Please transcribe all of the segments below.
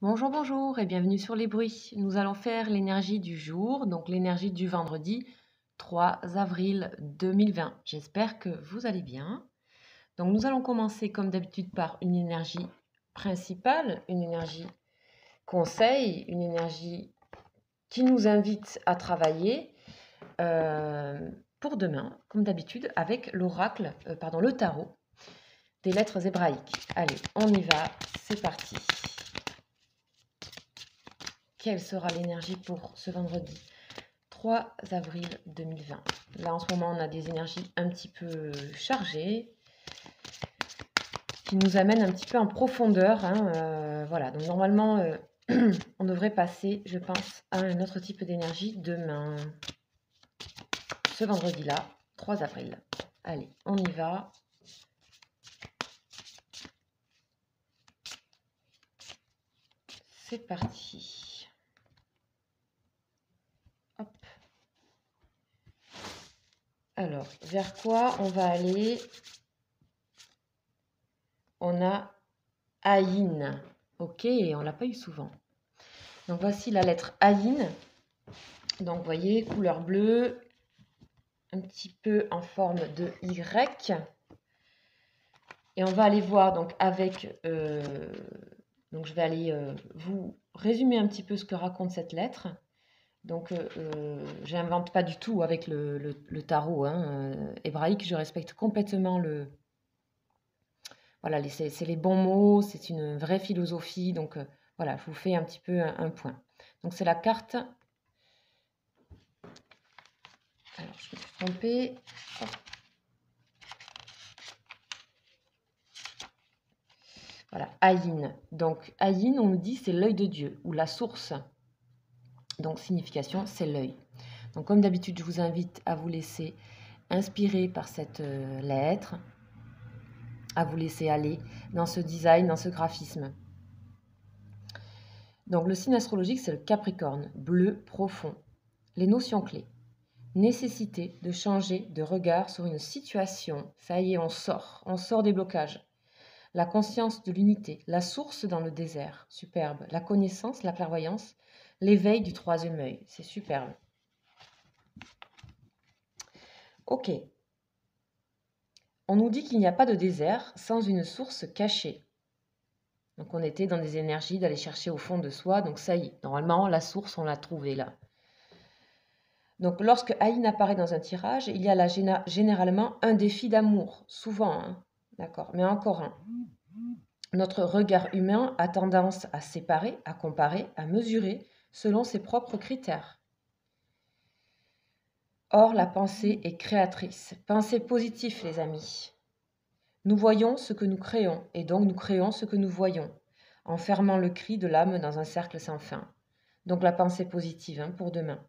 Bonjour, bonjour et bienvenue sur les bruits. Nous allons faire l'énergie du jour, donc l'énergie du vendredi 3 avril 2020. J'espère que vous allez bien. Donc nous allons commencer comme d'habitude par une énergie principale, une énergie conseil, une énergie qui nous invite à travailler pour demain, comme d'habitude, avec l'oracle, le tarot des lettres hébraïques. Allez, on y va, c'est parti. Quelle sera l'énergie pour ce vendredi 3 avril 2020? Là, en ce moment, on a des énergies un petit peu chargées qui nous amènent un petit peu en profondeur. Voilà, donc normalement, on devrait passer, je pense, à un autre type d'énergie demain. Ce vendredi-là, 3 avril. Allez, on y va. C'est parti. Hop. Alors, vers quoi on va aller? On a Aïn. Ok, on l'a pas eu souvent. Donc voici la lettre Aïn. Donc vous voyez, couleur bleue, un petit peu en forme de Y. Et on va aller voir donc avec... donc je vais aller vous résumer un petit peu ce que raconte cette lettre. Donc j'invente pas du tout avec le tarot hébraïque, je respecte complètement le... Voilà, c'est les bons mots, c'est une vraie philosophie. Donc voilà, je vous fais un petit peu un point. Donc c'est la carte... Alors je me suis trompée. Hop. Voilà, Aïn. Donc, Aïn, on nous dit, c'est l'œil de Dieu ou la source. Donc, signification, c'est l'œil. Donc, comme d'habitude, je vous invite à vous laisser inspirer par cette lettre, à vous laisser aller dans ce design, dans ce graphisme. Donc, le signe astrologique, c'est le Capricorne, bleu profond. Les notions clés. Nécessité de changer de regard sur une situation. Ça y est, on sort des blocages. La conscience de l'unité, la source dans le désert, superbe. La connaissance, la clairvoyance, l'éveil du troisième œil, c'est superbe. Ok. On nous dit qu'il n'y a pas de désert sans une source cachée. Donc on était dans des énergies d'aller chercher au fond de soi, donc ça y est, normalement la source on l'a trouvée là. Donc lorsque Aïn apparaît dans un tirage, il y a là généralement un défi d'amour, souvent, d'accord, mais encore un. Notre regard humain a tendance à séparer, à comparer, à mesurer selon ses propres critères. Or, la pensée est créatrice. Pensez positif, les amis. Nous voyons ce que nous créons, et donc nous créons ce que nous voyons, en fermant le cri de l'âme dans un cercle sans fin. Donc la pensée positive pour demain,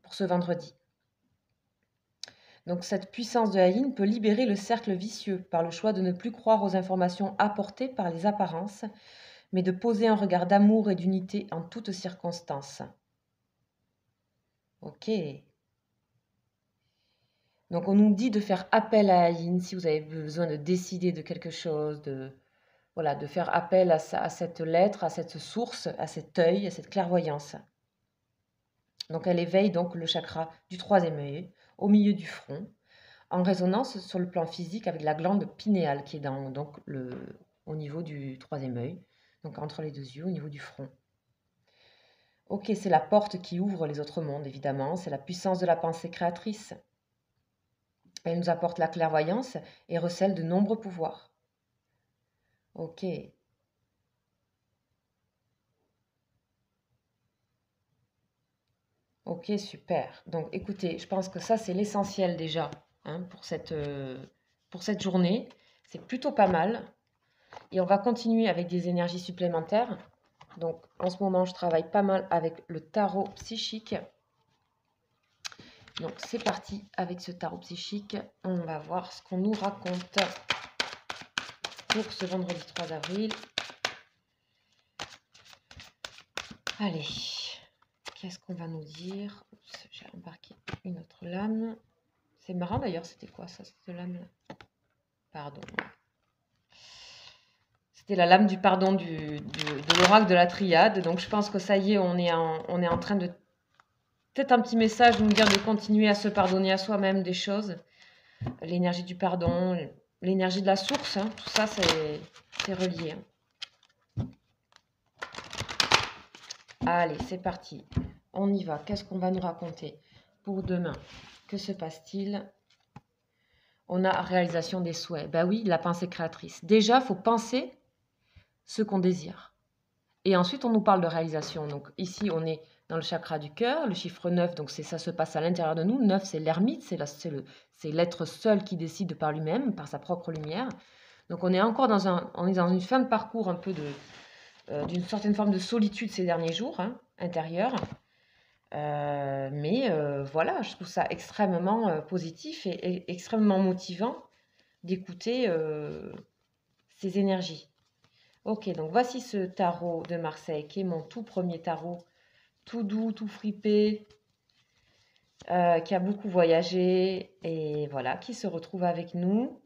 pour ce vendredi. Donc cette puissance de Haïn peut libérer le cercle vicieux par le choix de ne plus croire aux informations apportées par les apparences, mais de poser un regard d'amour et d'unité en toutes circonstances. Ok. Donc on nous dit de faire appel à Aïn si vous avez besoin de décider de quelque chose, de faire appel à cette lettre, à cette source, à cet œil, à cette clairvoyance. Donc elle éveille donc le chakra du troisième œil, au milieu du front, en résonance sur le plan physique avec la glande pinéale qui est au niveau du troisième œil, donc entre les deux yeux, au niveau du front. Ok, c'est la porte qui ouvre les autres mondes, évidemment, c'est la puissance de la pensée créatrice. Elle nous apporte la clairvoyance et recèle de nombreux pouvoirs. Ok. Ok, super. Donc écoutez, je pense que ça c'est l'essentiel déjà pour cette journée. C'est plutôt pas mal. Et on va continuer avec des énergies supplémentaires. Donc en ce moment, je travaille pas mal avec le tarot psychique. Donc c'est parti avec ce tarot psychique. On va voir ce qu'on nous raconte pour ce vendredi 3 avril. Allez, qu'est-ce qu'on va nous dire? Oups, j'ai embarqué une autre lame. C'est marrant d'ailleurs, c'était quoi ça, cette lame-là? Pardon. C'était la lame du pardon de l'oracle de la triade. Donc je pense que ça y est, on est en train de... Peut-être un petit message nous dire de continuer à se pardonner à soi-même des choses. L'énergie du pardon, l'énergie de la source, hein, tout ça c'est relié. Allez, c'est parti. On y va. Qu'est-ce qu'on va nous raconter pour demain? Que se passe-t-il? On a réalisation des souhaits. Ben oui, la pensée créatrice. Déjà, il faut penser ce qu'on désire. Et ensuite, on nous parle de réalisation. Donc ici, on est dans le chakra du cœur, le chiffre 9, donc ça se passe à l'intérieur de nous. 9, c'est l'ermite, c'est l'être seul qui décide par lui-même, par sa propre lumière. Donc on est encore dans une fin de parcours un peu d'une certaine forme de solitude ces derniers jours, hein, intérieure. Mais voilà, je trouve ça extrêmement positif et extrêmement motivant d'écouter ces énergies. Ok, donc voici ce tarot de Marseille qui est mon tout premier tarot, tout doux, tout fripé, qui a beaucoup voyagé et voilà, qui se retrouve avec nous.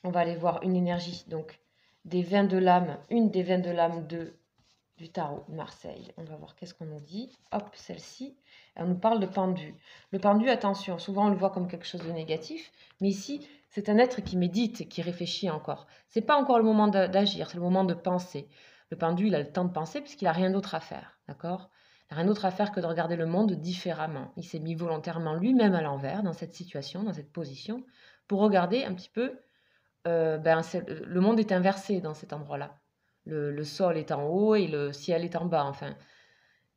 On va aller voir une énergie, donc des 20 de l'âme, une des 20 de l'âme du tarot de Marseille. On va voir qu'est-ce qu'on nous dit. Hop, celle-ci, elle nous parle de pendu. Le pendu, attention, souvent on le voit comme quelque chose de négatif, mais ici, c'est un être qui médite, qui réfléchit encore. C'est pas encore le moment d'agir, c'est le moment de penser. Le pendu, il a le temps de penser puisqu'il n'a rien d'autre à faire, d'accord? Il n'a rien d'autre à faire que de regarder le monde différemment. Il s'est mis volontairement lui-même à l'envers dans cette situation, dans cette position, pour regarder un petit peu, le monde est inversé dans cet endroit-là. Le sol est en haut et le ciel est en bas, enfin,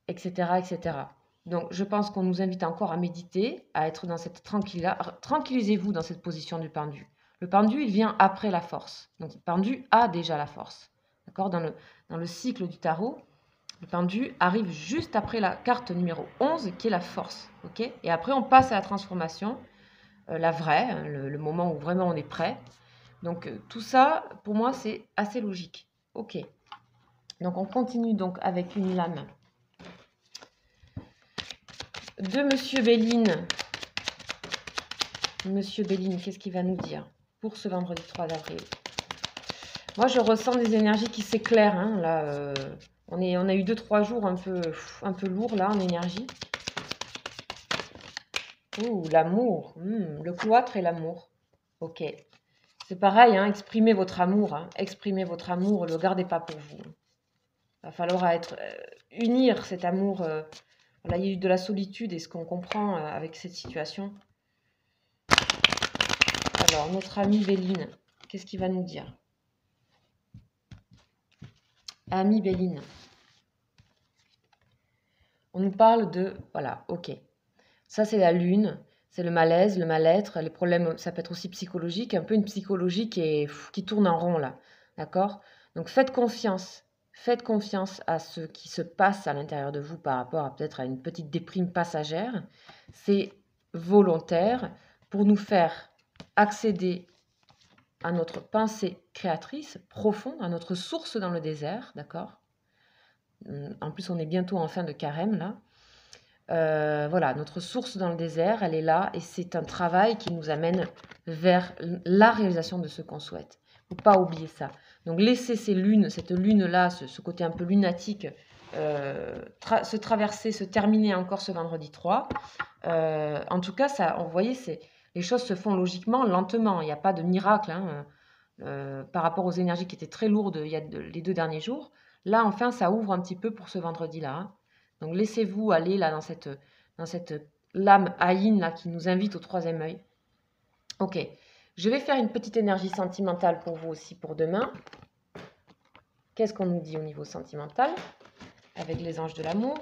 etc., etc. Donc, je pense qu'on nous invite encore à méditer, à être dans cette tranquillisez-vous dans cette position du pendu. Le pendu, il vient après la force. Donc, le pendu a déjà la force. D'accord? Dans le cycle du tarot, le pendu arrive juste après la carte numéro 11, qui est la force. Ok? Et après, on passe à la transformation, la vraie, hein, le moment où vraiment on est prêt. Donc, tout ça, pour moi, c'est assez logique. Ok. Donc on continue donc avec une lame de Monsieur Béline. Monsieur Béline, qu'est-ce qu'il va nous dire pour ce vendredi 3 avril? Moi, je ressens des énergies qui s'éclairent. Hein, là, on a eu 2-3 jours un peu lourds là en énergie. Ouh, l'amour, le cloître et l'amour. Ok. C'est pareil, hein, exprimez votre amour. Hein, exprimez votre amour, ne le gardez pas pour vous. Il va falloir unir cet amour. Voilà, il y a eu de la solitude et ce qu'on comprend avec cette situation. Alors, notre amie Béline, qu'est-ce qu'il va nous dire? Amie Béline. On nous parle de... Voilà, ok. Ça, c'est la lune, c'est le malaise, le mal-être, les problèmes, ça peut être aussi psychologique, un peu une psychologie qui tourne en rond, là. D'accord? Donc, faites confiance. Faites confiance à ce qui se passe à l'intérieur de vous par rapport à peut-être à une petite déprime passagère. C'est volontaire pour nous faire accéder à notre pensée créatrice profonde, à notre source dans le désert, d'accord? En plus, on est bientôt en fin de carême, là. Voilà, notre source dans le désert, elle est là, et c'est un travail qui nous amène vers la réalisation de ce qu'on souhaite. Il ne faut pas oublier ça. Donc, laissez cette lune-là, ce côté un peu lunatique, se traverser, se terminer encore ce vendredi 3. En tout cas, ça, vous voyez, les choses se font logiquement, lentement. Il n'y a pas de miracle, hein. Par rapport aux énergies qui étaient très lourdes les 2 derniers jours. Là, enfin, ça ouvre un petit peu pour ce vendredi-là. Hein. Donc, laissez-vous aller là dans cette lame Aïn là, qui nous invite au 3e œil. Ok, je vais faire une petite énergie sentimentale pour vous aussi pour demain. Qu'est-ce qu'on nous dit au niveau sentimental avec les anges de l'amour?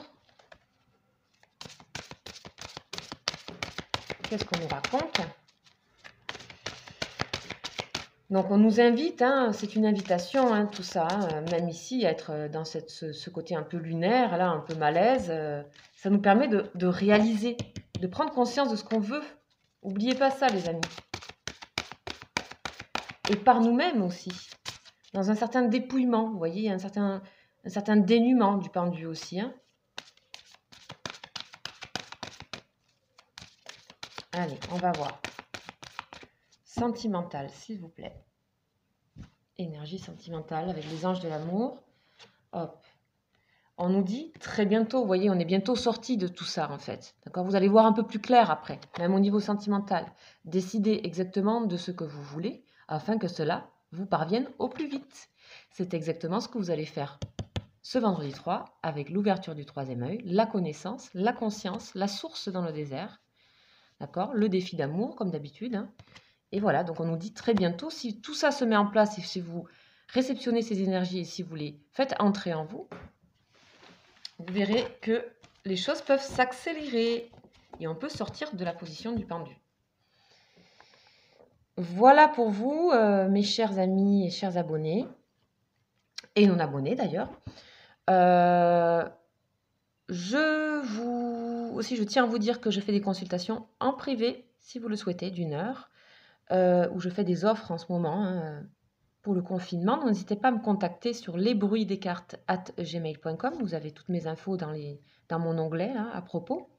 Qu'est-ce qu'on nous raconte? Donc on nous invite, hein, c'est une invitation, hein, tout ça, hein, même ici, à être dans ce côté un peu lunaire, là, un peu malaise. Ça nous permet de réaliser, de prendre conscience de ce qu'on veut. N'oubliez pas ça, les amis. Et par nous-mêmes aussi, dans un certain dépouillement, vous voyez, un certain dénuement du pendu aussi. Hein. Allez, on va voir. Sentimental, s'il vous plaît. énergie sentimentale avec les anges de l'amour. Hop. On nous dit très bientôt, vous voyez, on est bientôt sorti de tout ça en fait. D'accord? Vous allez voir un peu plus clair après, même au niveau sentimental. Décidez exactement de ce que vous voulez afin que cela vous parvienne au plus vite. C'est exactement ce que vous allez faire ce vendredi 3 avec l'ouverture du troisième œil, la connaissance, la conscience, la source dans le désert. D'accord? Le défi d'amour comme d'habitude. Hein. Et voilà, donc on nous dit très bientôt, si tout ça se met en place et si vous réceptionnez ces énergies et si vous les faites entrer en vous, vous verrez que les choses peuvent s'accélérer et on peut sortir de la position du pendu. Voilà pour vous, mes chers amis et chers abonnés, et non abonnés d'ailleurs. Je tiens à vous dire que je fais des consultations en privé, si vous le souhaitez, d'1 heure, où je fais des offres en ce moment, hein, pour le confinement. N'hésitez pas à me contacter sur lesbruitsdescartes@gmail.com. Vous avez toutes mes infos dans mon onglet là, à propos.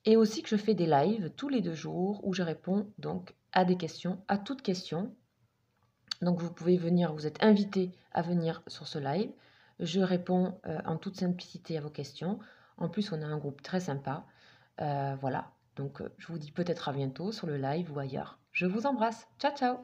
Et aussi que je fais des lives tous les 2 jours où je réponds donc à des questions, à toutes questions. Donc vous pouvez venir, vous êtes invité à venir sur ce live. Je réponds en toute simplicité à vos questions. En plus, on a un groupe très sympa. Voilà, donc je vous dis peut-être à bientôt sur le live ou ailleurs. Je vous embrasse. Ciao, ciao!